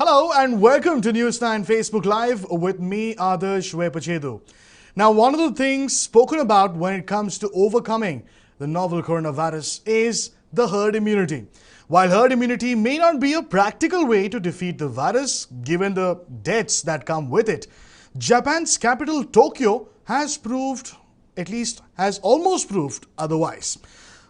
Hello and welcome to News 9 Facebook Live with me, Adarsh Vepachedu. Now, one of the things spoken about when it comes to overcoming the novel coronavirus is the herd immunity. While herd immunity may not be a practical way to defeat the virus, given the deaths that come with it, Japan's capital Tokyo has proved, at least has almost proved otherwise.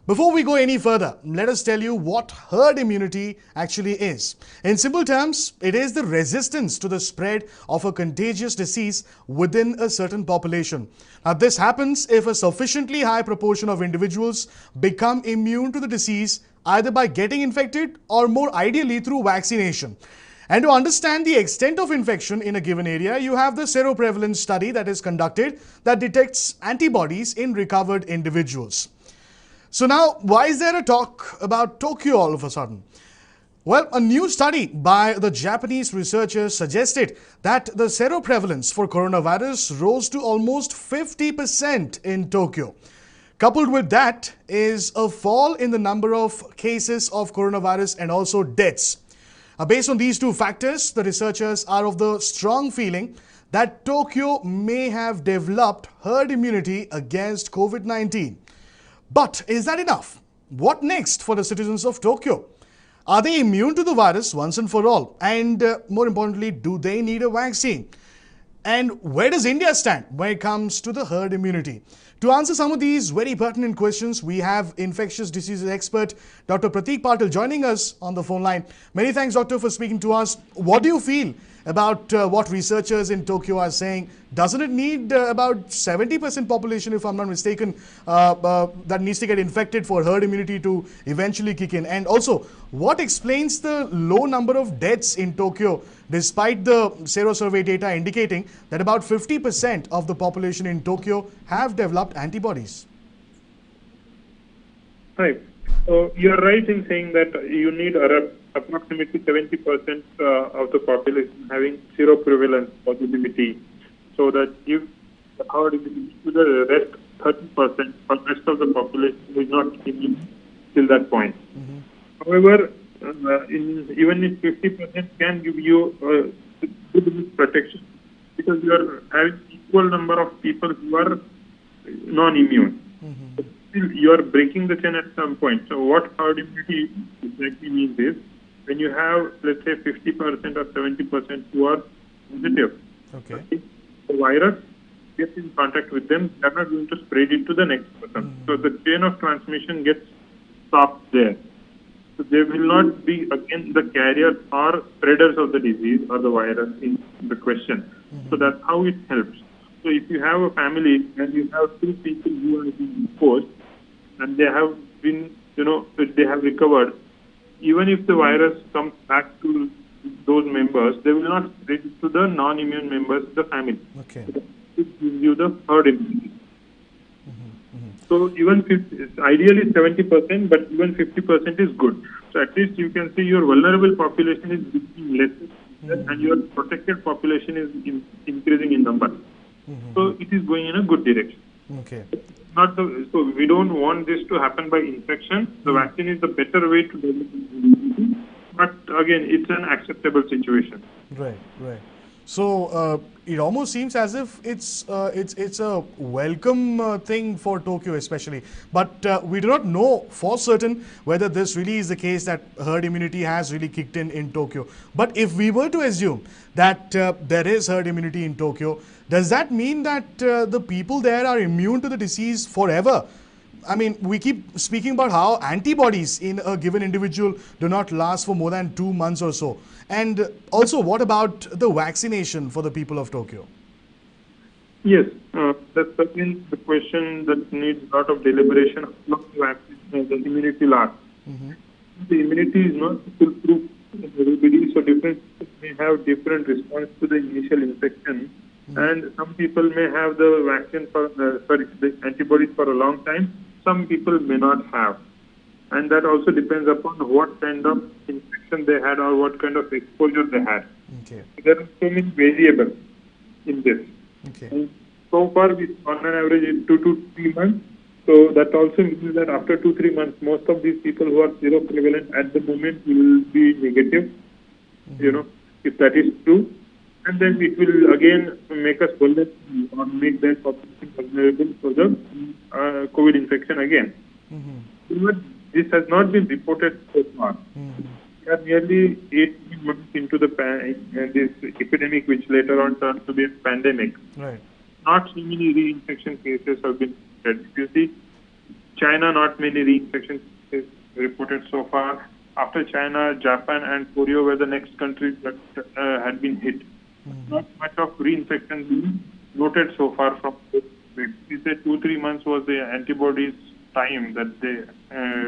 Before we go any further, let us tell you what herd immunity actually is. In simple terms, it is the resistance to the spread of a contagious disease within a certain population. Now, this happens if a sufficiently high proportion of individuals become immune to the disease either by getting infected or more ideally through vaccination. And to understand the extent of infection in a given area, you have the seroprevalence study that is conducted that detects antibodies in recovered individuals. So now, why is there a talk about Tokyo all of a sudden? Well, a new study by the Japanese researchers suggested that the seroprevalence for coronavirus rose to almost 50% in Tokyo. Coupled with that is a fall in the number of cases of coronavirus and also deaths. Based on these two factors, the researchers are of the strong feeling that Tokyo may have developed herd immunity against COVID-19. But is that enough? What next for the citizens of Tokyo? Are they immune to the virus once and for all? And more importantly, do they need a vaccine? And where does India stand when it comes to the herd immunity? To answer some of these very pertinent questions, we have infectious diseases expert Dr. Pratik Patil joining us on the phone line. Many thanks, Doctor, for speaking to us. What do you feel about what researchers in Tokyo are saying? Doesn't it need about 70% population, if I'm not mistaken, that needs to get infected for herd immunity to eventually kick in? And also, what explains the low number of deaths in Tokyo, despite the sero survey data indicating that about 50% of the population in Tokyo have developed antibodies? Right. So you're right in saying that you need approximately 70% of the population having seroprevalence positivity, so that if the herd immunity to the rest 30% or rest of the population is not immune till that point. However, even if 50% can give you good protection, because you are having equal number of people who are non-immune. Still, you are breaking the chain at some point. So what herd immunity exactly means is, when you have, let's say, 50% or 70% who are positive, Okay. the virus gets in contact with them, they are not going to spread it to the next person. So the chain of transmission gets stopped there. So they will not be, again, the carriers or spreaders of the disease or the virus in the question. So that's how it helps. So if you have a family and you have two people who are being exposed and they have been, they have recovered, even if the virus comes back to those members, they will not spread it to the non-immune members of the family. Okay. So it gives you the herd immunity. So even ideally 70%, but even 50% is good. So at least you can see your vulnerable population is becoming less, and your protected population is increasing in number. So it is going in a good direction. Okay. So we don't want this to happen by infection. The vaccine is the better way to develop immunity, but again, it's an acceptable situation. Right. So it almost seems as if it's a welcome thing for Tokyo, especially. But we do not know for certain whether this really is the case, that herd immunity has really kicked in Tokyo. But if we were to assume that there is herd immunity in Tokyo, does that mean that the people there are immune to the disease forever? I mean, we keep speaking about how antibodies in a given individual do not last for more than 2 months or so. And also, what about the vaccination for the people of Tokyo? Yes, that's again the question that needs a lot of deliberation. How the immunity lasts. The immunity is not foolproof in everybody, so different people may have different response to the initial infection. And some people may have the vaccine the antibodies for a long time. Some people may not have. And that also depends upon what kind of infection they had or what kind of exposure they had. Okay. There are so many variables in this. Okay. And so far, on an average, 2 to 3 months. So that also means that after 2-3 months, most of these people who are seroprevalent at the moment will be negative. if that is true, and then it will again make us vulnerable or make that population vulnerable for the COVID infection again. But this has not been reported so far. We are nearly 18 months into this epidemic, which later on turned to be a pandemic. Right. Not so many reinfection cases have been reported. If you see China, not many reinfection cases reported so far. After China, Japan and Korea were the next countries that had been hit. Not much of reinfection being noted so far from this. We say 2-3 months was the antibodies time that they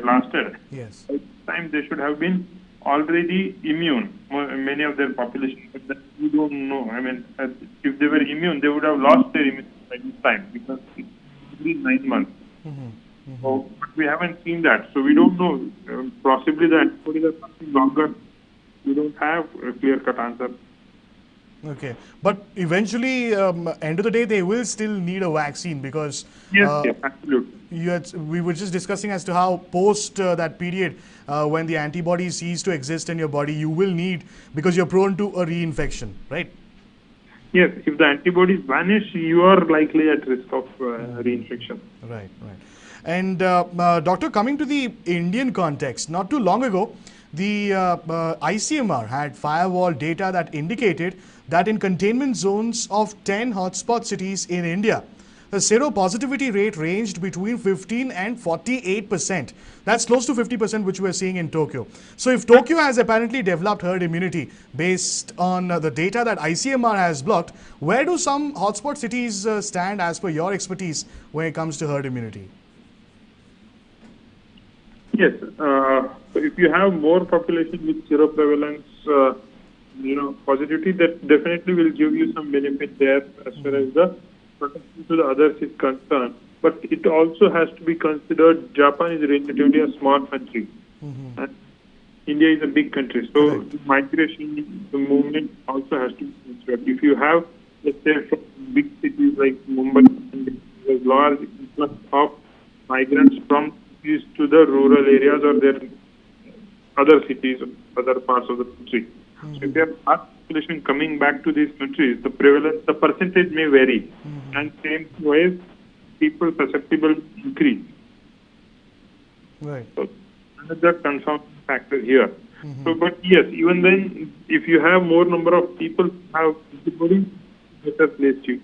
lasted. Yes. By this time they should have been already immune, many of their population, but that we don't know. I mean, if they were immune, they would have lost their immunity by this time because it's only 9 months. So, but we haven't seen that, so we don't know. Possibly the antibodies are something longer. We don't have a clear-cut answer. Okay, but eventually, end of the day, they will still need a vaccine because Yes, absolutely. we were just discussing as to how post that period, when the antibodies cease to exist in your body, you will need, because you're prone to a reinfection, right? Yes, if the antibodies vanish, you are likely at risk of reinfection. Right, right. And doctor, coming to the Indian context, not too long ago, the ICMR had firewall data that indicated that in containment zones of 10 hotspot cities in India, the seropositivity rate ranged between 15 and 48%. That's close to 50%, which we're seeing in Tokyo. So if Tokyo has apparently developed herd immunity based on the data that ICMR has blocked, where do some hotspot cities stand as per your expertise when it comes to herd immunity? Yes, so if you have more population with seroprevalence, positivity, that definitely will give you some benefit there as far as the protection to the others is concerned. But it also has to be considered, Japan is relatively a small country. And India is a big country. So the migration, the movement also has to be considered. If you have, let's say, from big cities like Mumbai, there's large influx of migrants from cities to the rural areas or their other cities, other parts of the country. So if you have large population coming back to these countries, the prevalence, the percentage may vary. And same ways, people susceptible increase. Right. So another confounding factor here. So, but yes, even then, if you have more number of people who have antibodies, better placed you.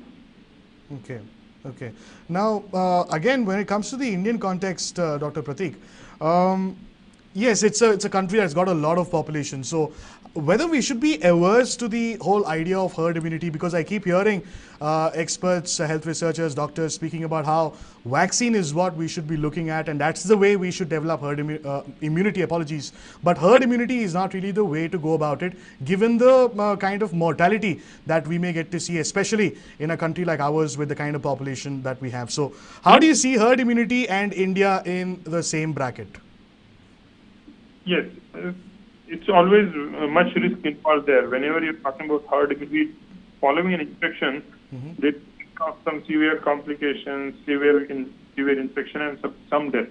Okay. Okay. Now, again, when it comes to the Indian context, Dr. Pratik, yes, it's a country that's got a lot of population. So whether we should be averse to the whole idea of herd immunity, because I keep hearing experts, health researchers, doctors speaking about how vaccine is what we should be looking at, and that's the way we should develop herd immunity, apologies. But herd immunity is not really the way to go about it, given the kind of mortality that we may get to see, especially in a country like ours with the kind of population that we have. So how do you see herd immunity and India in the same bracket? Yes, it's always much risk involved there. Whenever you're talking about herd immunity, following an infection, they cause some severe complications, severe infection, and some deaths.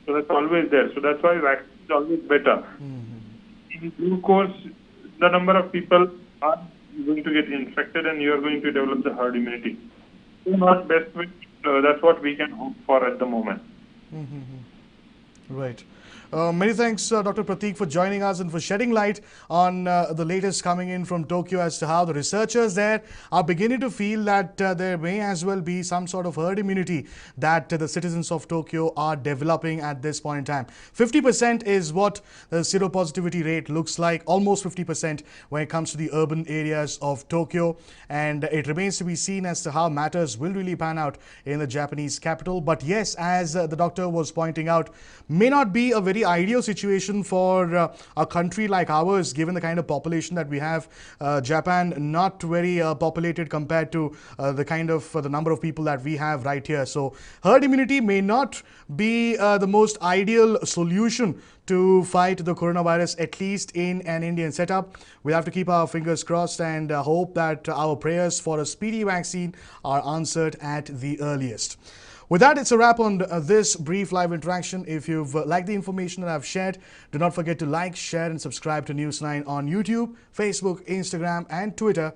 So that's always there. So that's why vaccine is always better. In due course, the number of people are going to get infected, and you are going to develop the herd immunity. So not best way. That's what we can hope for at the moment. Right. Many thanks, Dr. Pratik, for joining us and for shedding light on the latest coming in from Tokyo as to how the researchers there are beginning to feel that there may as well be some sort of herd immunity that the citizens of Tokyo are developing at this point in time. 50% is what the seropositivity rate looks like, almost 50% when it comes to the urban areas of Tokyo. And it remains to be seen as to how matters will really pan out in the Japanese capital. But yes, as the doctor was pointing out, may not be a very ideal situation for a country like ours, given the kind of population that we have. Japan, not very populated compared to the kind of the number of people that we have right here. So herd immunity may not be the most ideal solution to fight the coronavirus, at least in an Indian setup. We'll have to keep our fingers crossed and hope that our prayers for a speedy vaccine are answered at the earliest. With that, it's a wrap on this brief live interaction. If you've liked the information that I've shared, do not forget to like, share and subscribe to News 9 on YouTube, Facebook, Instagram and Twitter.